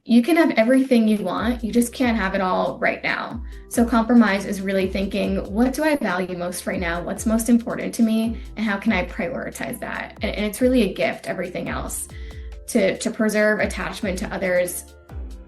you can have everything you want, you just can't have it all right now. So compromise is really thinking, what do I value most right now? What's most important to me? And how can I prioritize that? And it's really a gift, everything else. To preserve attachment to others,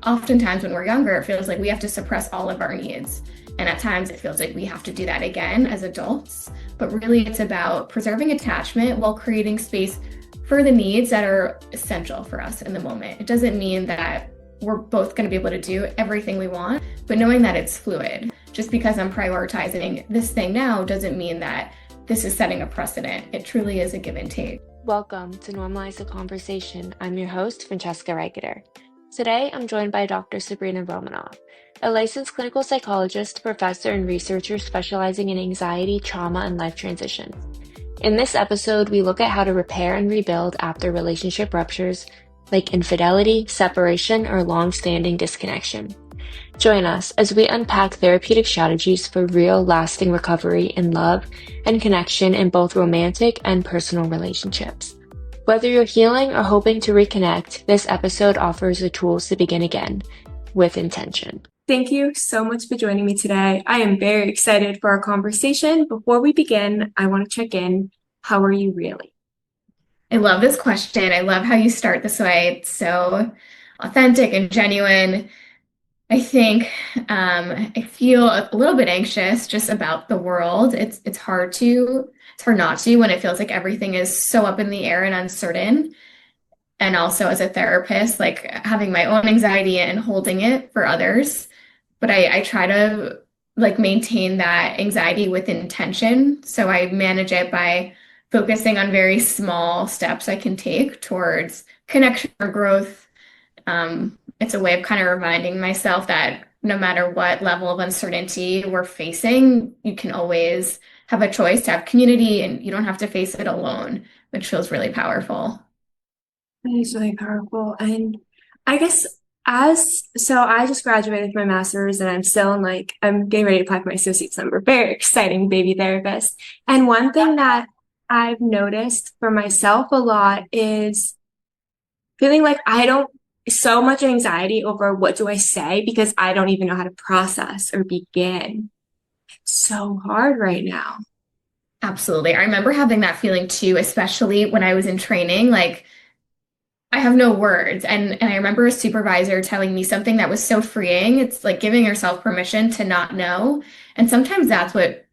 oftentimes when we're younger, it feels like we have to suppress all of our needs. And at times it feels like we have to do that again as adults. But really, it's about preserving attachment while creating space for the needs that are essential for us in the moment. It doesn't mean that we're both going to be able to do everything we want, but knowing that it's fluid. Just because I'm prioritizing this thing now doesn't mean that this is setting a precedent. It truly is a give and take. Welcome to Normalize the Conversation. I'm your host, Francesca Reigeter. Today, I'm joined by Dr. Sabrina Romanoff, a licensed clinical psychologist, professor, and researcher specializing in anxiety, trauma, and life transitions. In this episode, we look at how to repair and rebuild after relationship ruptures, like infidelity, separation, or long-standing disconnection. Join us as we unpack therapeutic strategies for real, lasting recovery in love and connection in both romantic and personal relationships. Whether you're healing or hoping to reconnect, this episode offers the tools to begin again with intention. Thank you so much for joining me today. I am very excited for our conversation. Before we begin, I want to check in. How are you really? I love this question. I love how you start this way. It's so authentic and genuine. I think I feel a little bit anxious just about the world. It's hard not to when it feels like everything is so up in the air and uncertain. And also as a therapist, like having my own anxiety and holding it for others. But I try to like maintain that anxiety with intention. So I manage it by focusing on very small steps I can take towards connection or growth. It's a way of kind of reminding myself that no matter what level of uncertainty we're facing, you can always have a choice to have community and you don't have to face it alone, which feels really powerful. That is really powerful. And I guess I just graduated from my master's and I'm getting ready to apply for my associate's number. Very exciting baby therapist. And one thing that I've noticed for myself a lot is feeling like so much anxiety over what do I say because I don't even know how to process or begin. It's so hard right now. Absolutely. I remember having that feeling too, especially when I was in training. Like, I have no words. And I remember a supervisor telling me something that was so freeing. It's like giving yourself permission to not know. And sometimes that's what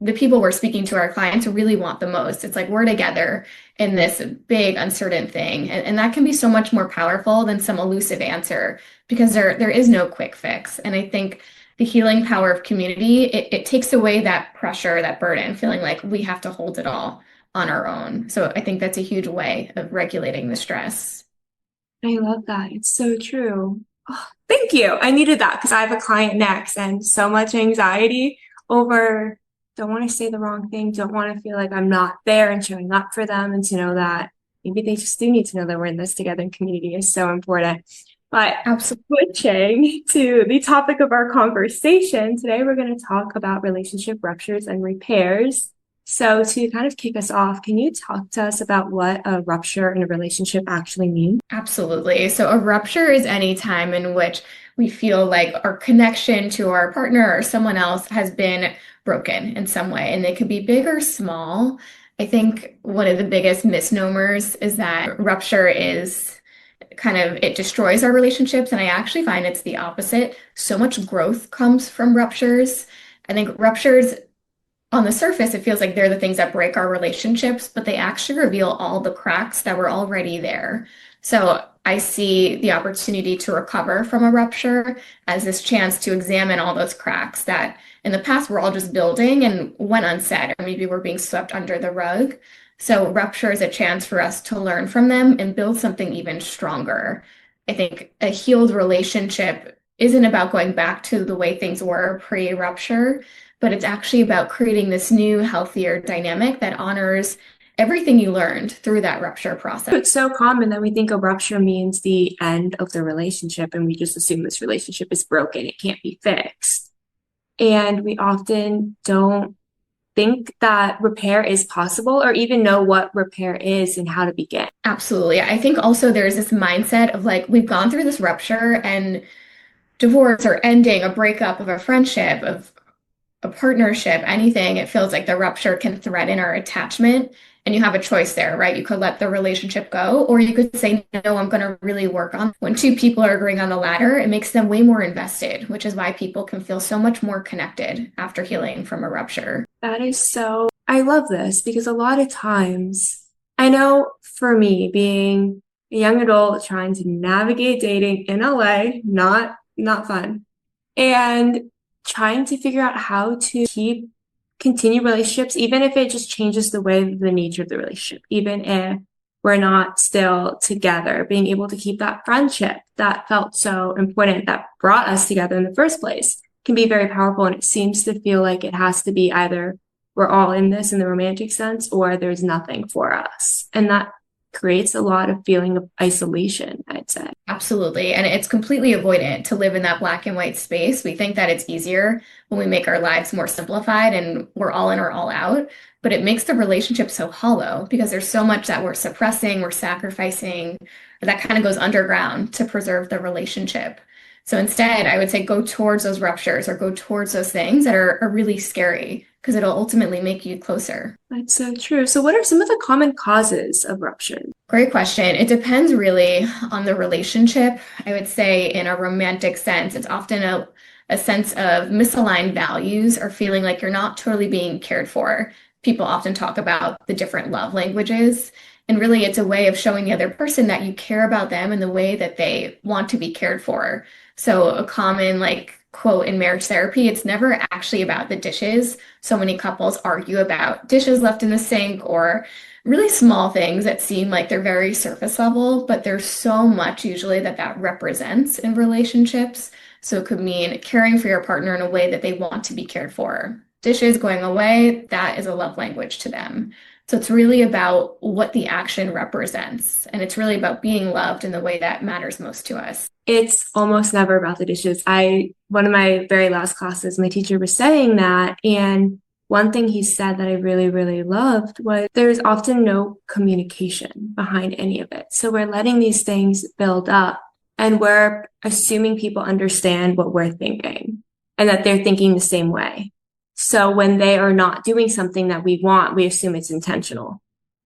the people we're speaking to, our clients, really want the most. It's like we're together in this big, uncertain thing. And that can be so much more powerful than some elusive answer because there is no quick fix. And I think the healing power of community, it takes away that pressure, that burden, feeling like we have to hold it all on our own. So I think that's a huge way of regulating the stress. I love that. It's so true. Oh, thank you. I needed that because I have a client next and so much anxiety over don't want to say the wrong thing, don't want to feel like I'm not there and showing up for them, and to know that maybe they just do need to know that we're in this together and community is so important. But switching to the topic of our conversation, today we're going to talk about relationship ruptures and repairs. So to kind of kick us off, can you talk to us about what a rupture in a relationship actually means? Absolutely. So a rupture is any time in which we feel like our connection to our partner or someone else has been broken in some way, and they could be big or small. I think one of the biggest misnomers is that rupture is it destroys our relationships, and I actually find it's the opposite. So much growth comes from ruptures. I think ruptures on the surface, it feels like they're the things that break our relationships, but they actually reveal all the cracks that were already there. So I see the opportunity to recover from a rupture as this chance to examine all those cracks that in the past were all just building and went unsaid, or maybe we're being swept under the rug. So rupture is a chance for us to learn from them and build something even stronger. I think a healed relationship isn't about going back to the way things were pre-rupture, but it's actually about creating this new, healthier dynamic that honors everything you learned through that rupture process. It's so common that we think a rupture means the end of the relationship, and we just assume this relationship is broken, it can't be fixed. And we often don't think that repair is possible or even know what repair is and how to begin. Absolutely. I think also there's this mindset of like, we've gone through this rupture and divorce or ending, a breakup of a friendship, of a partnership, anything, it feels like the rupture can threaten our attachment. And you have a choice there, right? You could let the relationship go, or you could say, no, I'm going to really work on. When two people are agreeing on the latter, it makes them way more invested, which is why people can feel so much more connected after healing from a rupture. That is so, I love this because a lot of times, I know for me, being a young adult trying to navigate dating in LA, not fun. And trying to figure out how to continue relationships, even if it just changes the nature of the relationship, even if we're not still together, being able to keep that friendship that felt so important that brought us together in the first place can be very powerful. And it seems to feel like it has to be either we're all in this in the romantic sense or there's nothing for us. And that creates a lot of feeling of isolation, I'd say. Absolutely. And it's completely avoidant to live in that black and white space. We think that it's easier when we make our lives more simplified and we're all in or all out, but it makes the relationship so hollow because there's so much that we're suppressing, we're sacrificing, that kind of goes underground to preserve the relationship. So instead, I would say go towards those ruptures or go towards those things that are really scary because it'll ultimately make you closer. That's so true. So, what are some of the common causes of rupture? Great question. It depends really on the relationship. I would say in a romantic sense, it's often a sense of misaligned values or feeling like you're not totally being cared for. People often talk about the different love languages. And really, it's a way of showing the other person that you care about them in the way that they want to be cared for. So a common like quote in marriage therapy, it's never actually about the dishes. So many couples argue about dishes left in the sink or really small things that seem like they're very surface level, but there's so much usually that represents in relationships. So it could mean caring for your partner in a way that they want to be cared for. Dishes going away, that is a love language to them. So it's really about what the action represents. And it's really about being loved in the way that matters most to us. It's almost never about the dishes. One of my very last classes, my teacher was saying that, and one thing he said that I really, really loved was there's often no communication behind any of it. So we're letting these things build up and we're assuming people understand what we're thinking and that they're thinking the same way. So when they are not doing something that we want, we assume it's intentional.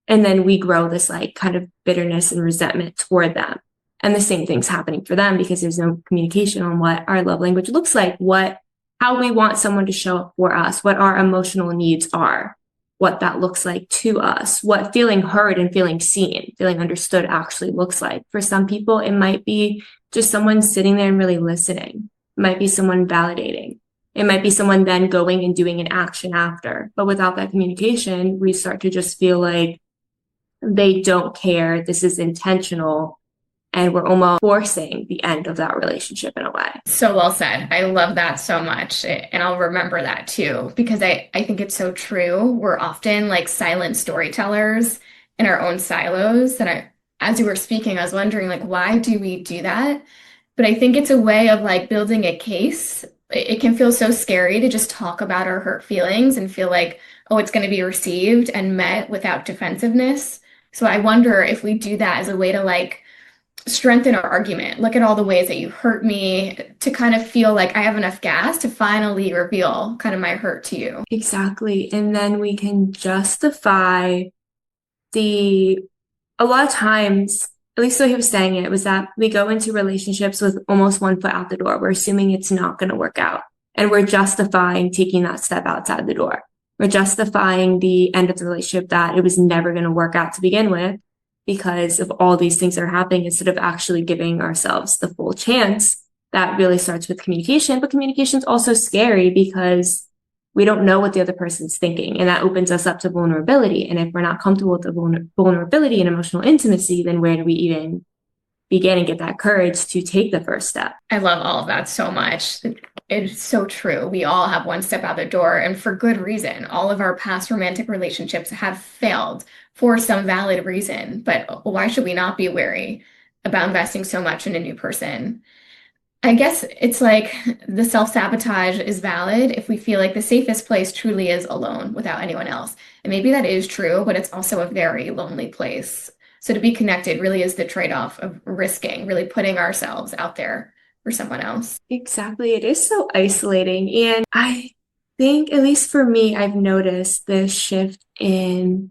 And then we grow this like kind of bitterness and resentment toward them. And the same thing's happening for them because there's no communication on what our love language looks like, how we want someone to show up for us, what our emotional needs are, what that looks like to us, what feeling heard and feeling seen, feeling understood actually looks like. For some people, it might be just someone sitting there and really listening. It might be someone validating. It might be someone then going and doing an action after. But without that communication, we start to just feel like they don't care. This is intentional. And we're almost forcing the end of that relationship in a way. So well said. I love that so much. And I'll remember that too, because I think it's so true. We're often like silent storytellers in our own silos. And as you were speaking, I was wondering, like, why do we do that? But I think it's a way of like building a case. It can feel so scary to just talk about our hurt feelings and feel like, oh, it's going to be received and met without defensiveness. So I wonder if we do that as a way to like strengthen our argument. Look at all the ways that you hurt me to kind of feel like I have enough gas to finally reveal kind of my hurt to you. Exactly. And then we can justify a lot of times, at least the way he was saying it, was that we go into relationships with almost one foot out the door. We're assuming it's not going to work out. And we're justifying taking that step outside the door. We're justifying the end of the relationship that it was never going to work out to begin with because of all these things that are happening instead of actually giving ourselves the full chance. That really starts with communication. But communication is also scary because we don't know what the other person's thinking. And that opens us up to vulnerability. And if we're not comfortable with the vulnerability and emotional intimacy, then where do we even begin and get that courage to take the first step? I love all of that so much. It's so true. We all have one step out the door, and for good reason. All of our past romantic relationships have failed for some valid reason. But why should we not be wary about investing so much in a new person? I guess it's like the self-sabotage is valid if we feel like the safest place truly is alone without anyone else. And maybe that is true, but it's also a very lonely place. So to be connected really is the trade-off of risking, really putting ourselves out there for someone else. Exactly. It is so isolating. And I think, at least for me, I've noticed this shift in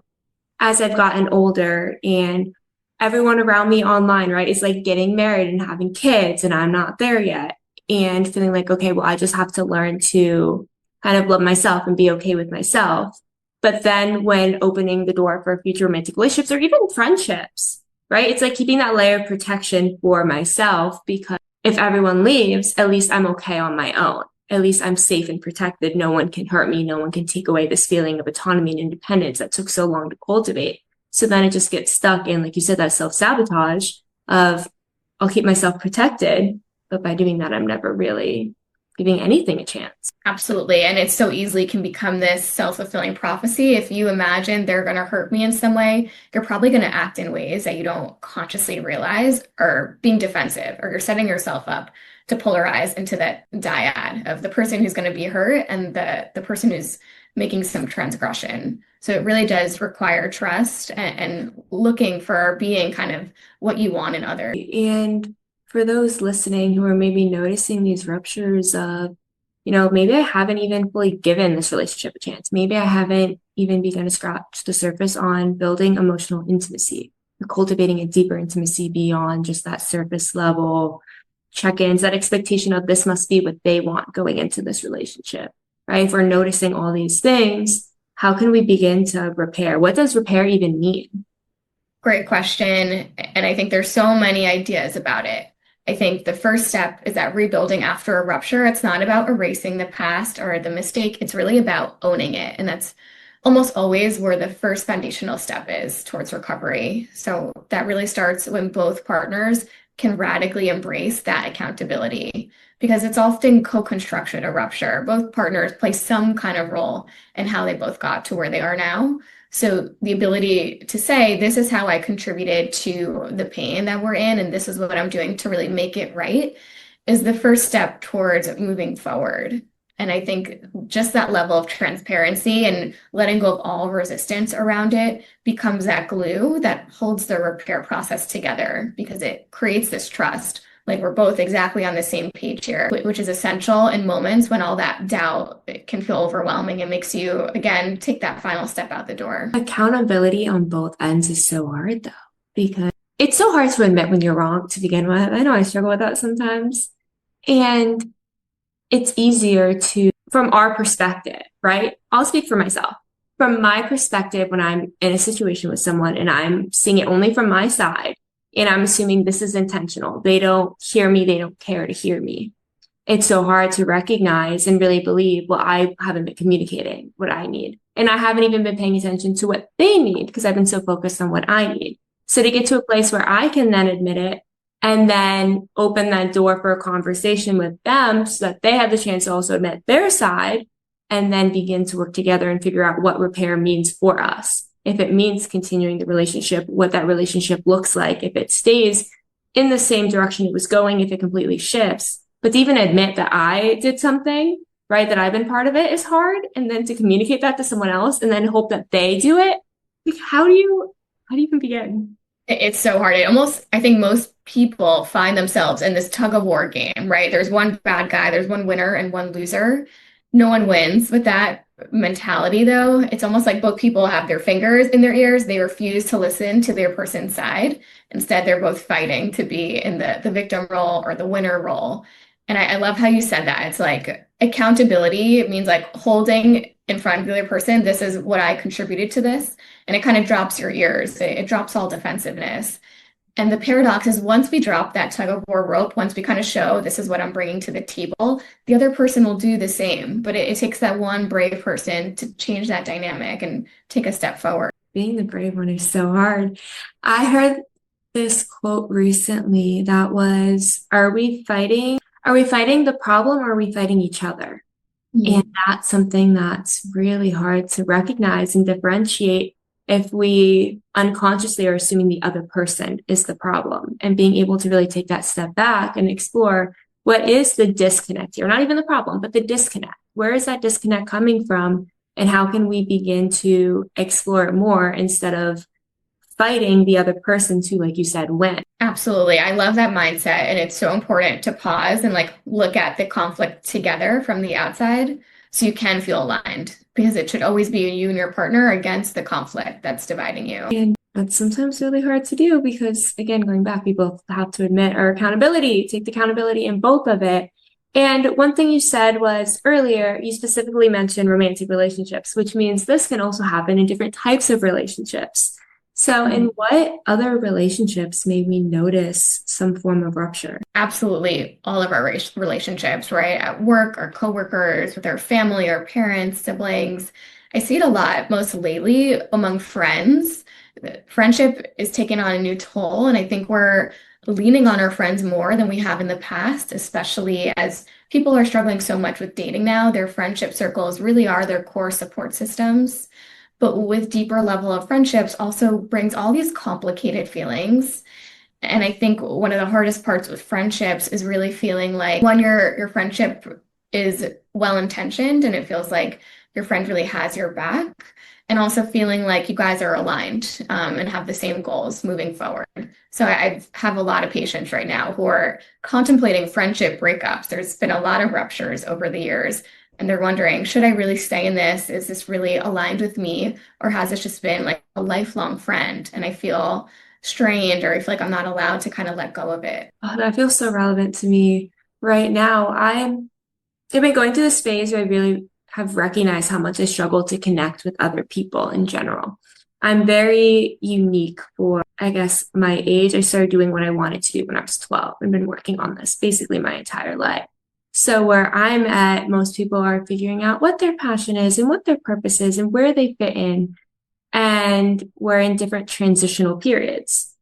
as I've gotten older and everyone around me online, right, is like getting married and having kids, and I'm not there yet. And feeling like, okay, well, I just have to learn to kind of love myself and be okay with myself. But then when opening the door for future romantic relationships or even friendships, right, it's like keeping that layer of protection for myself because if everyone leaves, at least I'm okay on my own. At least I'm safe and protected. No one can hurt me. No one can take away this feeling of autonomy and independence that took so long to cultivate. So then it just gets stuck in, like you said, that self-sabotage of I'll keep myself protected, but by doing that, I'm never really giving anything a chance. Absolutely. And it so easily can become this self-fulfilling prophecy. If you imagine they're going to hurt me in some way, you're probably going to act in ways that you don't consciously realize are being defensive, or you're setting yourself up to polarize into that dyad of the person who's going to be hurt and the person who's making some transgression. So it really does require trust and looking for being kind of what you want in others. And for those listening who are maybe noticing these ruptures of, maybe I haven't even fully given this relationship a chance. Maybe I haven't even begun to scratch the surface on building emotional intimacy, or cultivating a deeper intimacy beyond just that surface level check-ins, that expectation of this must be what they want going into this relationship, right? If we're noticing all these things, how can we begin to repair? What does repair even mean? Great question. And I think there's so many ideas about it. I think the first step is that rebuilding after a rupture, it's not about erasing the past or the mistake. It's really about owning it. And that's almost always where the first foundational step is towards recovery. So that really starts when both partners can radically embrace that accountability because it's often co-construction, a rupture. Both partners play some kind of role in how they both got to where they are now. So the ability to say, this is how I contributed to the pain that we're in, and this is what I'm doing to really make it right, is the first step towards moving forward. And I think just that level of transparency and letting go of all resistance around it becomes that glue that holds the repair process together because it creates this trust. Like we're both exactly on the same page here, which is essential in moments when all that doubt it can feel overwhelming and makes you, again, take that final step out the door. Accountability on both ends is so hard though, because it's so hard to admit when you're wrong to begin with. I know I struggle with that sometimes. And it's easier to, from our perspective, right? I'll speak for myself. From my perspective, when I'm in a situation with someone and I'm seeing it only from my side, and I'm assuming this is intentional, they don't hear me, they don't care to hear me. It's so hard to recognize and really believe, well, I haven't been communicating what I need. And I haven't even been paying attention to what they need because I've been so focused on what I need. So to get to a place where I can then admit it and then open that door for a conversation with them so that they have the chance to also admit their side and then begin to work together and figure out what repair means for us. If it means continuing the relationship, what that relationship looks like, if it stays in the same direction it was going, if it completely shifts. But to even admit that I did something, right, that I've been part of it is hard. And then to communicate that to someone else and then hope that they do it. Like, how do you even begin? It's so hard. I think most people find themselves in this tug of war game, right? There's one bad guy, there's one winner and one loser. No one wins with that mentality, though. It's almost like both people have their fingers in their ears. They refuse to listen to their person's side. Instead, they're both fighting to be in the victim role or the winner role. And I love how you said that. It's like accountability. It means like holding in front of the other person, this is what I contributed to this. And it kind of drops your ears. It drops all defensiveness. And the paradox is once we drop that tug of war rope, once we kind of show this is what I'm bringing to the table, the other person will do the same. But it takes that one brave person to change that dynamic and take a step forward. Being the brave one is so hard. I heard this quote recently that was, are we fighting the problem or are we fighting each other? Mhm. And that's something that's really hard to recognize and differentiate if we unconsciously are assuming the other person is the problem and being able to really take that step back and explore, what is the disconnect here? Not even the problem, but the disconnect. Where is that disconnect coming from? And how can we begin to explore it more instead of fighting the other person to, like you said, win? Absolutely. I love that mindset. And it's so important to pause and like look at the conflict together from the outside so you can feel aligned because it should always be you and your partner against the conflict that's dividing you. And that's sometimes really hard to do because, again, going back, we both have to admit our accountability, take the accountability in both of it. And one thing you said was earlier, you specifically mentioned romantic relationships, which means this can also happen in different types of relationships. So, in what other relationships may we notice some form of rupture? Absolutely. All of our relationships, right? At work, our coworkers, with our family, our parents, siblings. I see it a lot, most lately among friends. Friendship is taking on a new toll, and I think we're leaning on our friends more than we have in the past, especially as people are struggling so much with dating now. Their friendship circles really are their core support systems. But with deeper level of friendships also brings all these complicated feelings. And I think one of the hardest parts with friendships is really feeling like when your friendship is well intentioned and it feels like your friend really has your back, and also feeling like you guys are aligned and have the same goals moving forward. So I have a lot of patients right now who are contemplating friendship breakups. There's been a lot of ruptures over the years, and they're wondering, should I really stay in this? Is this really aligned with me? Or has this just been like a lifelong friend? And I feel strained or I feel like I'm not allowed to kind of let go of it. Oh, that feels so relevant to me right now. I've been going through this phase where I really have recognized how much I struggle to connect with other people in general. I'm very unique for, I guess, my age. I started doing what I wanted to do when I was 12 and been working on this basically my entire life. So where I'm at, most people are figuring out what their passion is and what their purpose is and where they fit in. And we're in different transitional periods.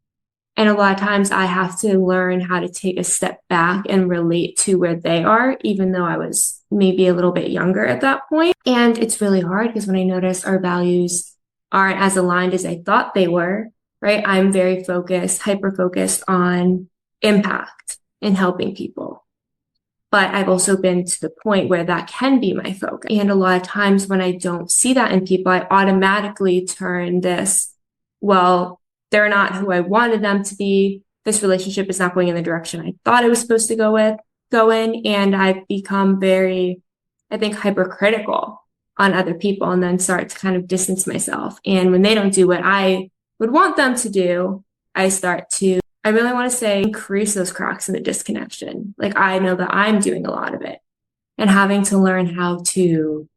And a lot of times I have to learn how to take a step back and relate to where they are, even though I was maybe a little bit younger at that point. And it's really hard because when I notice our values aren't as aligned as I thought they were, right? I'm very focused, hyper focused on impact and helping people. But I've also been to the point where that can be my focus. And a lot of times when I don't see that in people, I automatically turn this, well, they're not who I wanted them to be. This relationship is not going in the direction I thought it was supposed to go in. And I've become very, I think, hypercritical on other people and then start to kind of distance myself. And when they don't do what I would want them to do, I really want to say increase those cracks in the disconnection. Like I know that I'm doing a lot of it and having to learn how to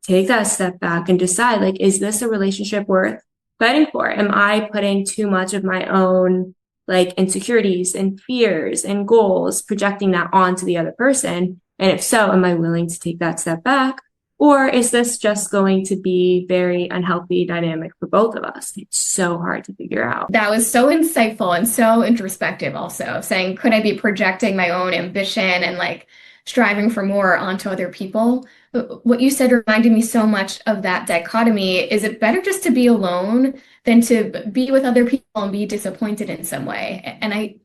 take that step back and decide, like, is this a relationship worth fighting for? Am I putting too much of my own like insecurities and fears and goals, projecting that onto the other person? And if so, am I willing to take that step back? Or is this just going to be very unhealthy dynamic for both of us? It's so hard to figure out. That was so insightful and so introspective also, saying, could I be projecting my own ambition and like striving for more onto other people? But what you said reminded me so much of that dichotomy. Is it better just to be alone than to be with other people and be disappointed in some way? And I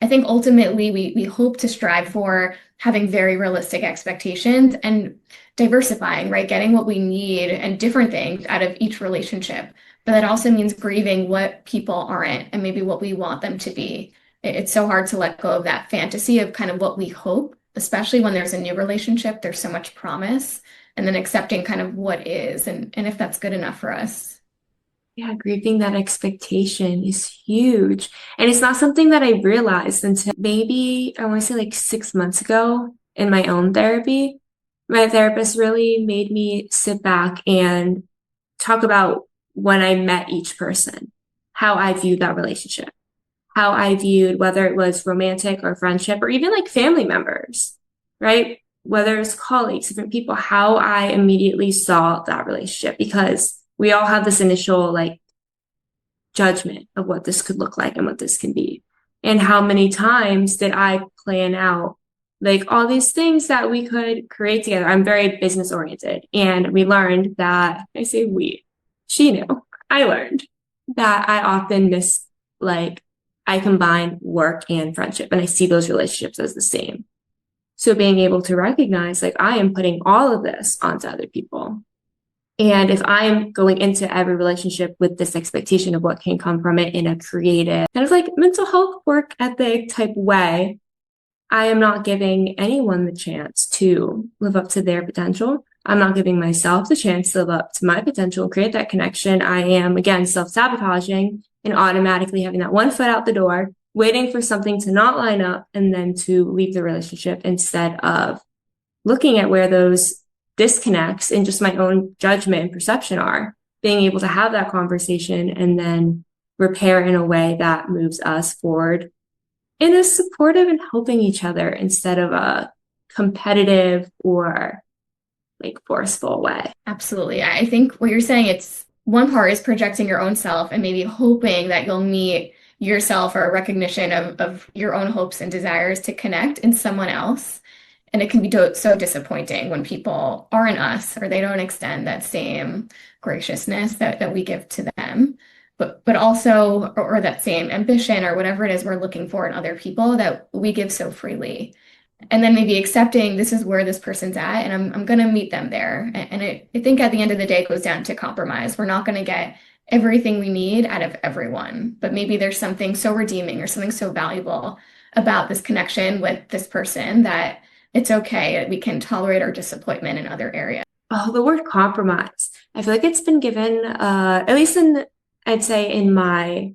think ultimately we hope to strive for having very realistic expectations and diversifying, right? Getting what we need and different things out of each relationship. But that also means grieving what people aren't and maybe what we want them to be. It's so hard to let go of that fantasy of kind of what we hope, especially when there's a new relationship, there's so much promise, and then accepting kind of what is and if that's good enough for us. Yeah, grieving that expectation is huge. And it's not something that I realized until maybe I want to say like 6 months ago in my own therapy. My therapist really made me sit back and talk about when I met each person, how I viewed that relationship, how I viewed whether it was romantic or friendship or even like family members, right? Whether it's colleagues, different people, how I immediately saw that relationship because we all have this initial like judgment of what this could look like and what this can be. And how many times did I plan out like all these things that we could create together? I'm very business oriented. And we learned that, I say we, she knew, I learned that I often miss, like, I combine work and friendship and I see those relationships as the same. So being able to recognize, like, I am putting all of this onto other people. And if I'm going into every relationship with this expectation of what can come from it in a creative, kind of like mental health work ethic type way, I am not giving anyone the chance to live up to their potential. I'm not giving myself the chance to live up to my potential, create that connection. I am, again, self-sabotaging and automatically having that one foot out the door, waiting for something to not line up and then to leave the relationship instead of looking at where those disconnects in just my own judgment and perception are, being able to have that conversation and then repair in a way that moves us forward in a supportive and helping each other instead of a competitive or like forceful way. Absolutely. I think what you're saying, it's one part is projecting your own self and maybe hoping that you'll meet yourself or a recognition of your own hopes and desires to connect in someone else. And it can be so disappointing when people aren't us or they don't extend that same graciousness that we give to them, but also, or that same ambition or whatever it is we're looking for in other people that we give so freely. And then maybe accepting this is where this person's at and I'm going to meet them there. And I think at the end of the day, it goes down to compromise. We're not going to get everything we need out of everyone, but maybe there's something so redeeming or something so valuable about this connection with this person that it's okay that we can tolerate our disappointment in other areas. Oh, the word compromise. I feel like it's been given, at least I'd say in my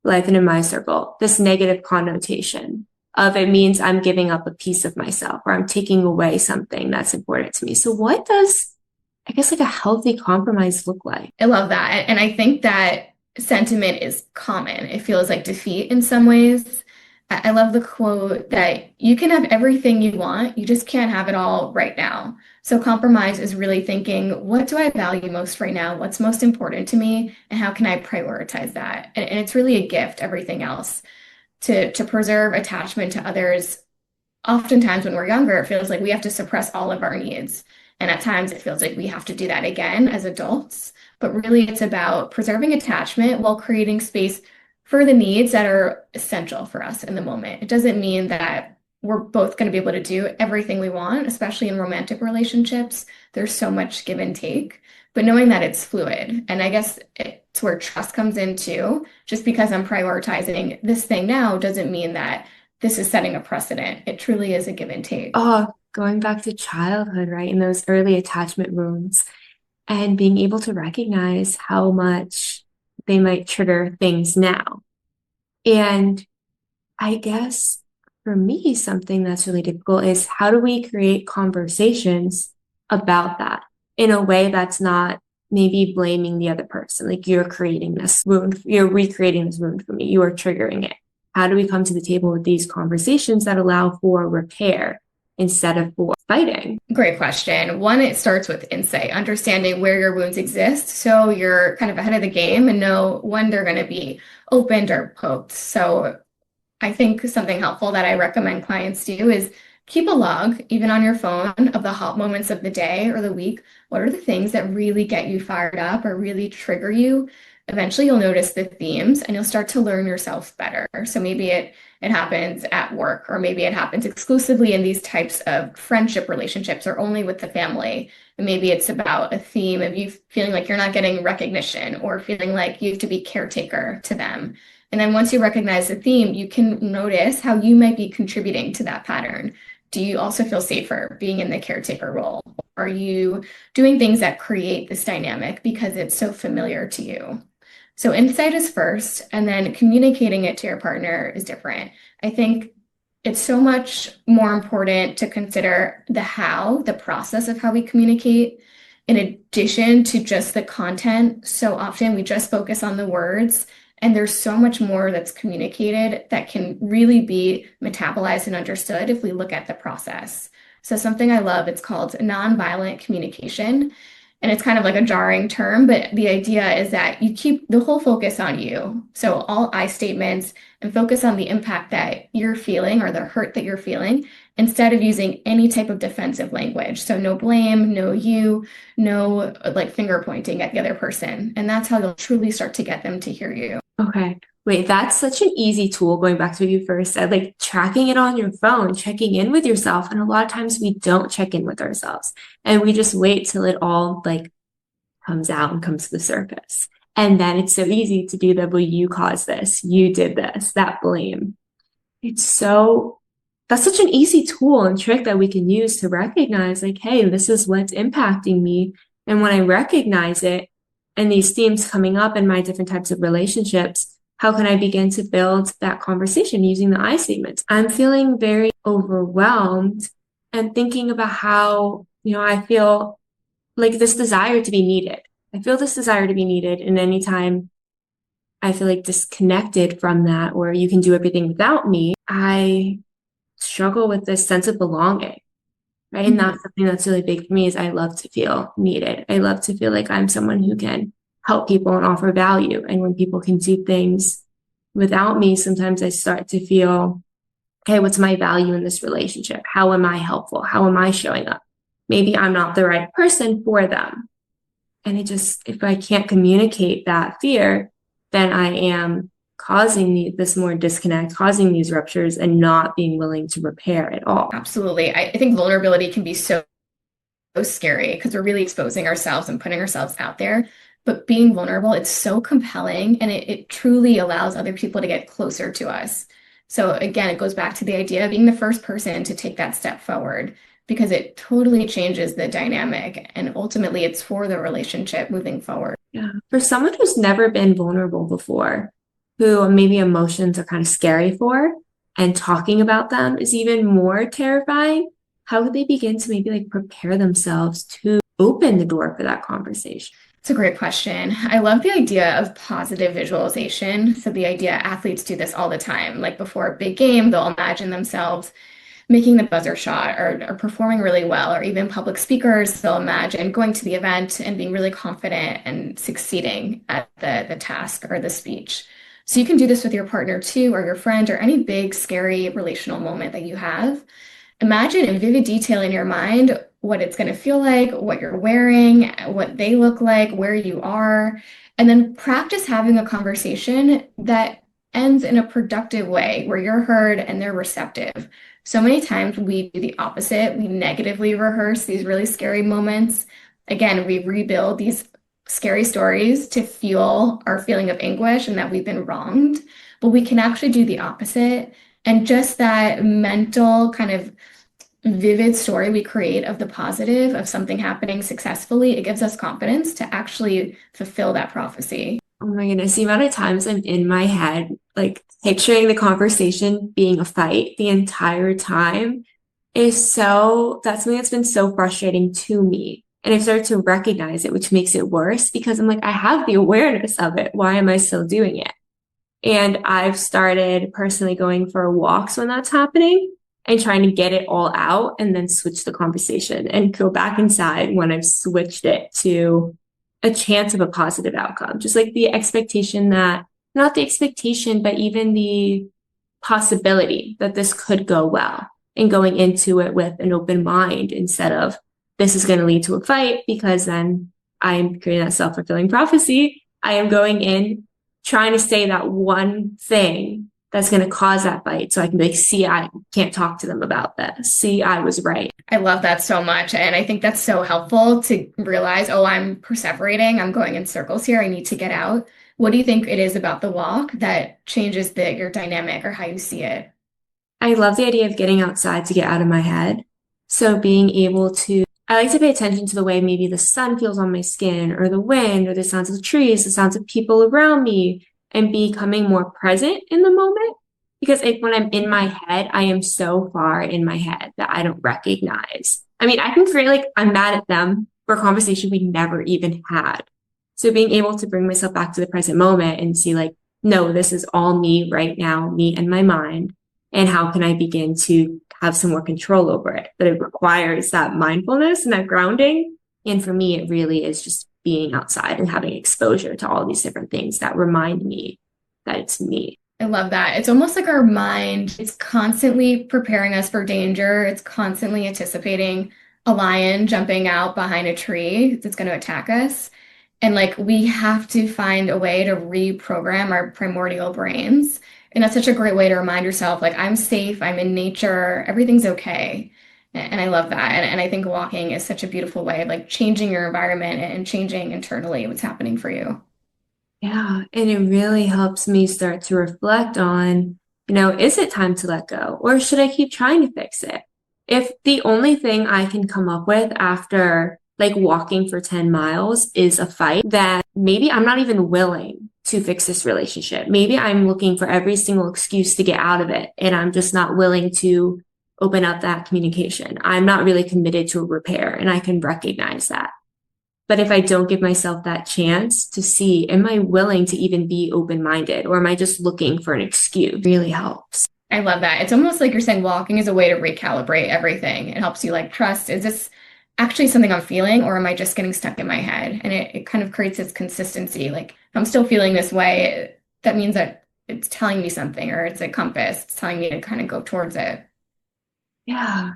life and in my circle, this negative connotation of it means I'm giving up a piece of myself or I'm taking away something that's important to me. So what does, I guess, like a healthy compromise look like? I love that. And I think that sentiment is common. It feels like defeat in some ways. I love the quote that you can have everything you want, you just can't have it all right now. So compromise is really thinking, what do I value most right now? What's most important to me? And how can I prioritize that? And it's really a gift, everything else. To preserve attachment to others, oftentimes when we're younger, it feels like we have to suppress all of our needs. And at times it feels like we have to do that again as adults. But really, it's about preserving attachment while creating space for the needs that are essential for us in the moment. It doesn't mean that we're both going to be able to do everything we want, especially in romantic relationships. There's so much give and take, but knowing that it's fluid. And I guess it's where trust comes in too. Just because I'm prioritizing this thing now doesn't mean that this is setting a precedent. It truly is a give and take. Oh, going back to childhood, right? In those early attachment wounds and being able to recognize how much they might trigger things now. And I guess for me, something that's really difficult is how do we create conversations about that in a way that's not maybe blaming the other person? Like, you're creating this wound, you're recreating this wound for me, you are triggering it. How do we come to the table with these conversations that allow for repair instead of for fighting? Great question. One, it starts with insight, understanding where your wounds exist. So you're kind of ahead of the game and know when they're going to be opened or poked. So I think something helpful that I recommend clients do is keep a log, even on your phone, of the hot moments of the day or the week. What are the things that really get you fired up or really trigger you? Eventually, you'll notice the themes and you'll start to learn yourself better. So maybe it happens at work, or maybe it happens exclusively in these types of friendship relationships or only with the family. And maybe it's about a theme of you feeling like you're not getting recognition or feeling like you have to be caretaker to them. And then once you recognize the theme, you can notice how you might be contributing to that pattern. Do you also feel safer being in the caretaker role? Are you doing things that create this dynamic because it's so familiar to you? So insight is first, and then communicating it to your partner is different. I think it's so much more important to consider the how, the process of how we communicate, in addition to just the content. So often we just focus on the words, and there's so much more that's communicated that can really be metabolized and understood if we look at the process. So something I love, it's called nonviolent communication. And it's kind of like a jarring term, but the idea is that you keep the whole focus on you. So all I statements, and focus on the impact that you're feeling or the hurt that you're feeling instead of using any type of defensive language. So no blame, no you, no like finger pointing at the other person. And that's how you'll truly start to get them to hear you. Okay. Wait, that's such an easy tool going back to what you first said, like tracking it on your phone, checking in with yourself. And a lot of times we don't check in with ourselves and we just wait till it all like comes out and comes to the surface. And then it's so easy to do the, well, you caused this, you did this, that blame. It's so, that's such an easy tool and trick that we can use to recognize, like, hey, this is what's impacting me. And when I recognize it and these themes coming up in my different types of relationships, how can I begin to build that conversation using the I statements? I'm feeling very overwhelmed and thinking about how, I feel like this desire to be needed. I feel this desire to be needed. And anytime I feel like disconnected from that, or you can do everything without me, I struggle with this sense of belonging, right? And that's something that's really big for me is I love to feel needed. I love to feel like I'm someone who can help people and offer value. And when people can do things without me, sometimes I start to feel, okay, what's my value in this relationship? How am I helpful? How am I showing up? Maybe I'm not the right person for them. And if I can't communicate that fear, then I am causing this more disconnect, causing these ruptures and not being willing to repair at all. Absolutely. I think vulnerability can be so scary because we're really exposing ourselves and putting ourselves out there. But being vulnerable, it's so compelling and it truly allows other people to get closer to us. So again, it goes back to the idea of being the first person to take that step forward because it totally changes the dynamic and ultimately it's for the relationship moving forward. Yeah. For someone who's never been vulnerable before, who maybe emotions are kind of scary for, and talking about them is even more terrifying, how would they begin to maybe like prepare themselves to open the door for that conversation? It's a great question. I love the idea of positive visualization. So the idea athletes do this all the time. Like before a big game, they'll imagine themselves making the buzzer shot or performing really well, or even public speakers, they'll imagine going to the event and being really confident and succeeding at the task or the speech. So you can do this with your partner too, or your friend, or any big, scary relational moment that you have. Imagine in vivid detail in your mind what it's going to feel like, what you're wearing, what they look like, where you are, and then practice having a conversation that ends in a productive way where you're heard and they're receptive. So many times we do the opposite. We negatively rehearse these really scary moments. Again, we rebuild these scary stories to fuel our feeling of anguish and that we've been wronged. But we can actually do the opposite. And just that mental kind of vivid story we create of the positive of something happening successfully, it gives us confidence to actually fulfill that prophecy. Oh my goodness, the amount of times I'm in my head, like picturing the conversation being a fight the entire time that's something that's been so frustrating to me. And I've started to recognize it, which makes it worse because I'm like, I have the awareness of it. Why am I still doing it? And I've started personally going for walks when that's happening and trying to get it all out and then switch the conversation and go back inside when I've switched it to a chance of a positive outcome. Just like the expectation that, not the expectation, but even the possibility that this could go well and going into it with an open mind instead of this is going to lead to a fight because then I'm creating that self-fulfilling prophecy. I am going in trying to say that one thing that's going to cause that fight. So I can be like, see, I can't talk to them about this. See, I was right. I love that so much. And I think that's so helpful to realize, oh, I'm perseverating. I'm going in circles here. I need to get out. What do you think it is about the walk that changes your dynamic or how you see it? I love the idea of getting outside to get out of my head. So being able I like to pay attention to the way maybe the sun feels on my skin or the wind or the sounds of the trees, the sounds of people around me, and becoming more present in the moment. Because when I'm in my head, I am so far in my head that I don't recognize. I mean, I can create like, I'm mad at them for a conversation we never even had. So being able to bring myself back to the present moment and see like, no, this is all me right now, me and my mind. And how can I begin to have some more control over it? But it requires that mindfulness and that grounding. And for me, it really is just being outside and having exposure to all these different things that remind me that it's me. I love that. It's almost like our mind is constantly preparing us for danger. It's constantly anticipating a lion jumping out behind a tree that's going to attack us. And like we have to find a way to reprogram our primordial brains. And that's such a great way to remind yourself, like, I'm safe, I'm in nature, everything's okay. And I love that. And I think walking is such a beautiful way of like changing your environment and changing internally what's happening for you. Yeah, and it really helps me start to reflect on, is it time to let go or should I keep trying to fix it? If the only thing I can come up with after like walking for 10 miles is a fight, then maybe I'm not even willing to fix this relationship. Maybe I'm looking for every single excuse to get out of it and I'm just not willing to open up that communication. I'm not really committed to a repair and I can recognize that. But if I don't give myself that chance to see, am I willing to even be open-minded or am I just looking for an excuse? It really helps. I love that. It's almost like you're saying walking is a way to recalibrate everything. It helps you like trust, is this actually something I'm feeling or am I just getting stuck in my head? And it kind of creates this consistency. Like if I'm still feeling this way, that means that it's telling me something or it's a compass. It's telling me to kind of go towards it. Yeah.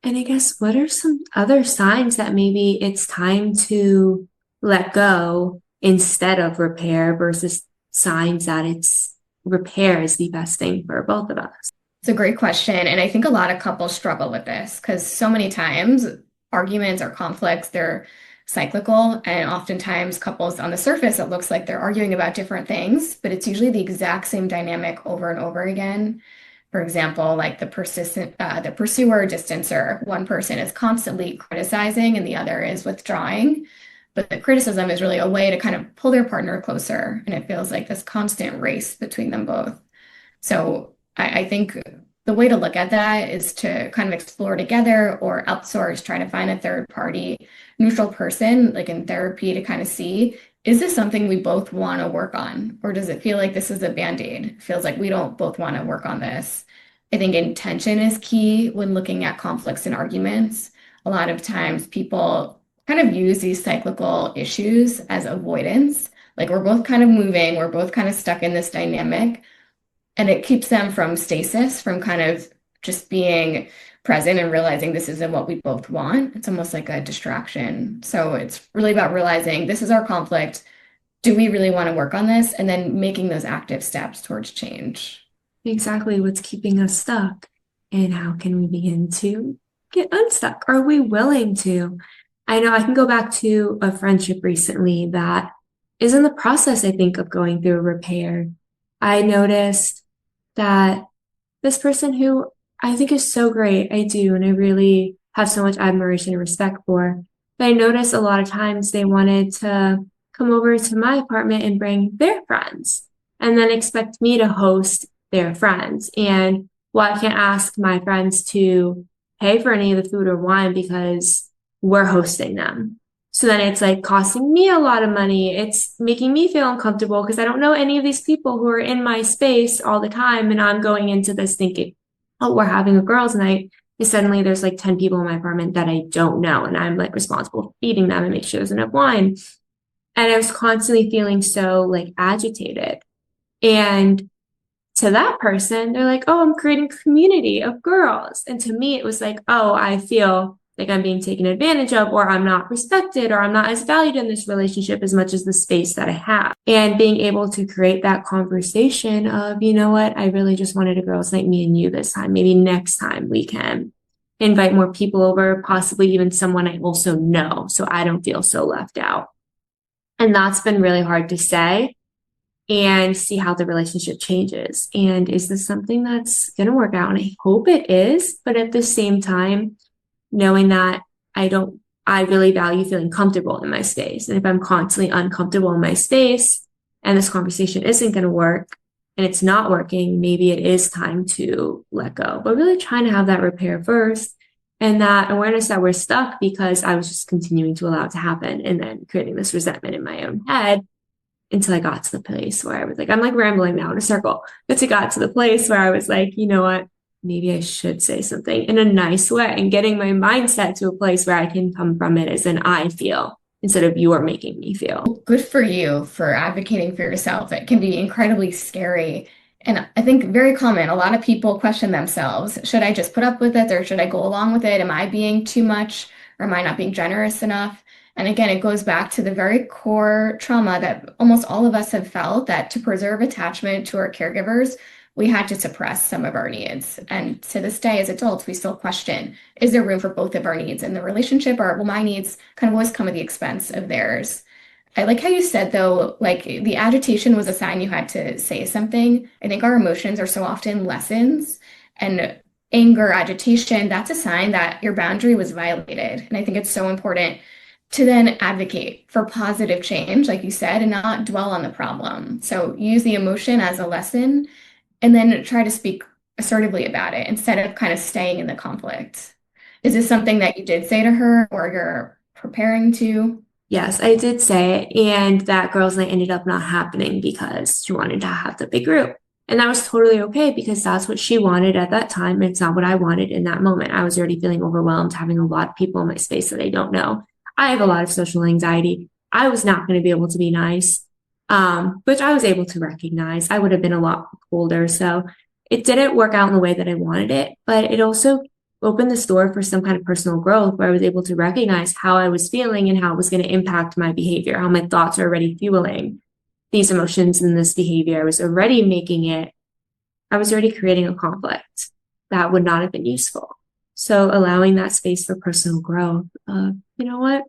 And I guess what are some other signs that maybe it's time to let go instead of repair versus signs that it's repair is the best thing for both of us? It's a great question. And I think a lot of couples struggle with this because so many times arguments or conflicts, they're cyclical. And oftentimes, couples on the surface, it looks like they're arguing about different things, but it's usually the exact same dynamic over and over again. For example, like the pursuer distancer. One person is constantly criticizing and the other is withdrawing. But the criticism is really a way to kind of pull their partner closer. And it feels like this constant race between them both. So I think the way to look at that is to kind of explore together or outsource, try to find a third party neutral person, like in therapy, to kind of see, is this something we both want to work on? Or does it feel like this is a band-aid? It feels like we don't both want to work on this. I think intention is key when looking at conflicts and arguments. A lot of times people kind of use these cyclical issues as avoidance. Like we're both kind of moving, we're both kind of stuck in this dynamic and it keeps them from stasis, from kind of just being present and realizing this isn't what we both want. It's almost like a distraction. So it's really about realizing this is our conflict. Do we really want to work on this? And then making those active steps towards change. Exactly what's keeping us stuck and how can we begin to get unstuck? Are we willing to? I know I can go back to a friendship recently that is in the process, I think, of going through a repair. I noticed that this person who I think is so great, I do, and I really have so much admiration and respect for, but I noticed a lot of times they wanted to come over to my apartment and bring their friends and then expect me to host their friends. And well, I can't ask my friends to pay for any of the food or wine because we're hosting them. So then it's like costing me a lot of money. It's making me feel uncomfortable because I don't know any of these people who are in my space all the time. And I'm going into this thinking, oh, we're having a girls' night. And suddenly there's like 10 people in my apartment that I don't know. And I'm like responsible for feeding them and make sure there's enough wine. And I was constantly feeling so like agitated. And to that person, they're like, oh, I'm creating a community of girls. And to me, it was like, oh, I feel like I'm being taken advantage of, or I'm not respected, or I'm not as valued in this relationship as much as the space that I have. And being able to create that conversation of, you know what, I really just wanted a girls' night, me and you this time. Maybe next time we can invite more people over, possibly even someone I also know, so I don't feel so left out. And that's been really hard to say and see how the relationship changes. And is this something that's going to work out? And I hope it is. But at the same time, knowing that I really value feeling comfortable in my space. And if I'm constantly uncomfortable in my space and this conversation isn't going to work and it's not working, maybe it is time to let go. But really trying to have that repair first and that awareness that we're stuck because I was just continuing to allow it to happen and then creating this resentment in my own head until I got to the place where I was like, I'm like rambling now in a circle, but I got to the place where I was like, you know what? Maybe I should say something in a nice way and getting my mindset to a place where I can come from it as an I feel instead of you are making me feel. Good for you for advocating for yourself. It can be incredibly scary. And I think very common. A lot of people question themselves. Should I just put up with it or should I go along with it? Am I being too much or am I not being generous enough? And again, it goes back to the very core trauma that almost all of us have felt, that to preserve attachment to our caregivers, we had to suppress some of our needs. And to this day, as adults, we still question, is there room for both of our needs in the relationship, or will my needs kind of always come at the expense of theirs? I like how you said, though, like the agitation was a sign you had to say something. I think our emotions are so often lessons, and anger, agitation, that's a sign that your boundary was violated. And I think it's so important to then advocate for positive change, like you said, and not dwell on the problem. So use the emotion as a lesson and then try to speak assertively about it instead of kind of staying in the conflict. Is this something that you did say to her or you're preparing to? Yes, I did say it, and that girls' night ended up not happening because she wanted to have the big group. And that was totally okay because that's what she wanted at that time. It's not what I wanted in that moment. I was already feeling overwhelmed, having a lot of people in my space that I don't know. I have a lot of social anxiety. I was not going to be able to be nice, which I was able to recognize. I would have been a lot colder. So it didn't work out in the way that I wanted it, but it also opened this door for some kind of personal growth where I was able to recognize how I was feeling and how it was going to impact my behavior, how my thoughts are already fueling these emotions and this behavior. I was already creating a conflict that would not have been useful. So allowing that space for personal growth, you know what?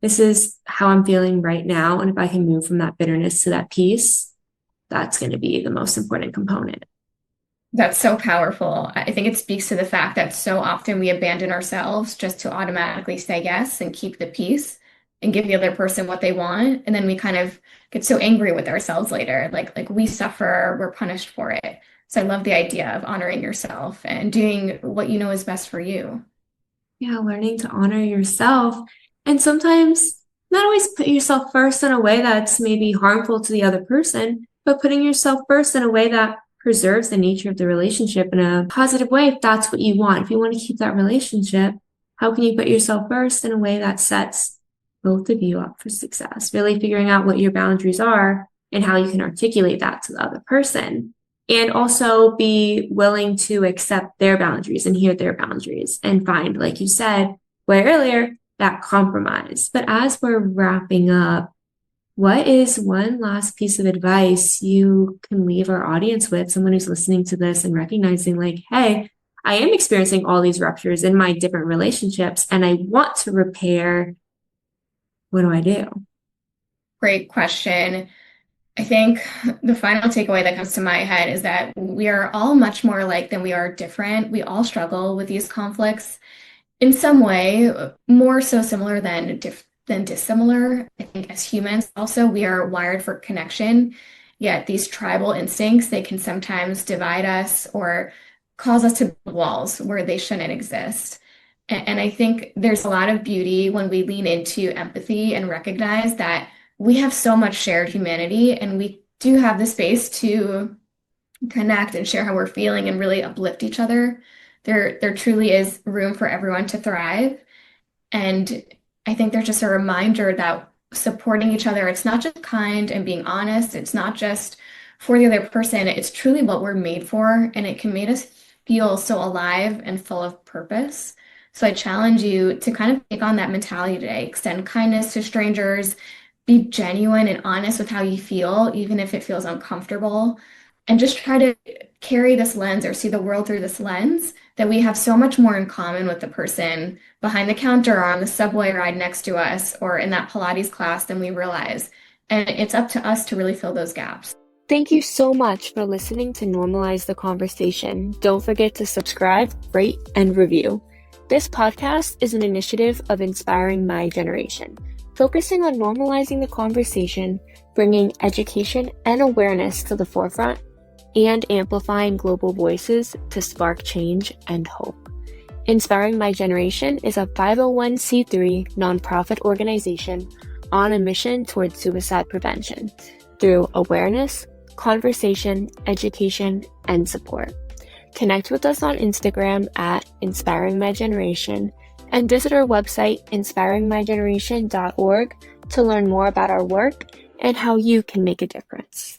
This is how I'm feeling right now. And if I can move from that bitterness to that peace, that's going to be the most important component. That's so powerful. I think it speaks to the fact that so often we abandon ourselves just to automatically say yes and keep the peace and give the other person what they want. And then we kind of get so angry with ourselves later, like we suffer, we're punished for it. So I love the idea of honoring yourself and doing what you know is best for you. Yeah, learning to honor yourself. And sometimes not always put yourself first in a way that's maybe harmful to the other person, but putting yourself first in a way that preserves the nature of the relationship in a positive way if that's what you want. If you want to keep that relationship, how can you put yourself first in a way that sets both of you up for success? Really figuring out what your boundaries are and how you can articulate that to the other person. And also be willing to accept their boundaries and hear their boundaries and find, like you said way earlier, that compromise. But as we're wrapping up, what is one last piece of advice you can leave our audience with, someone who's listening to this and recognizing like, hey, I am experiencing all these ruptures in my different relationships and I want to repair. What do I do? Great question. I think the final takeaway that comes to my head is that we are all much more alike than we are different. We all struggle with these conflicts in some way, more so similar than dissimilar. I think as humans, also, we are wired for connection, yet these tribal instincts, they can sometimes divide us or cause us to build walls where they shouldn't exist. And I think there's a lot of beauty when we lean into empathy and recognize that we have so much shared humanity and we do have the space to connect and share how we're feeling and really uplift each other. There truly is room for everyone to thrive. And I think there's just a reminder that supporting each other, it's not just kind and being honest, it's not just for the other person, it's truly what we're made for. And it can make us feel so alive and full of purpose. So I challenge you to kind of take on that mentality today, extend kindness to strangers, be genuine and honest with how you feel, even if it feels uncomfortable, and just try to carry this lens or see the world through this lens that we have so much more in common with the person behind the counter or on the subway ride next to us or in that Pilates class than we realize. And it's up to us to really fill those gaps. Thank you so much for listening to Normalize the Conversation. Don't forget to subscribe, rate, and review. This podcast is an initiative of Inspiring My Generation, focusing on normalizing the conversation, bringing education and awareness to the forefront, and amplifying global voices to spark change and hope. Inspiring My Generation is a 501c3 nonprofit organization on a mission towards suicide prevention through awareness, conversation, education, and support. Connect with us on Instagram at Inspiring My Generation and visit our website inspiringmygeneration.org to learn more about our work and how you can make a difference.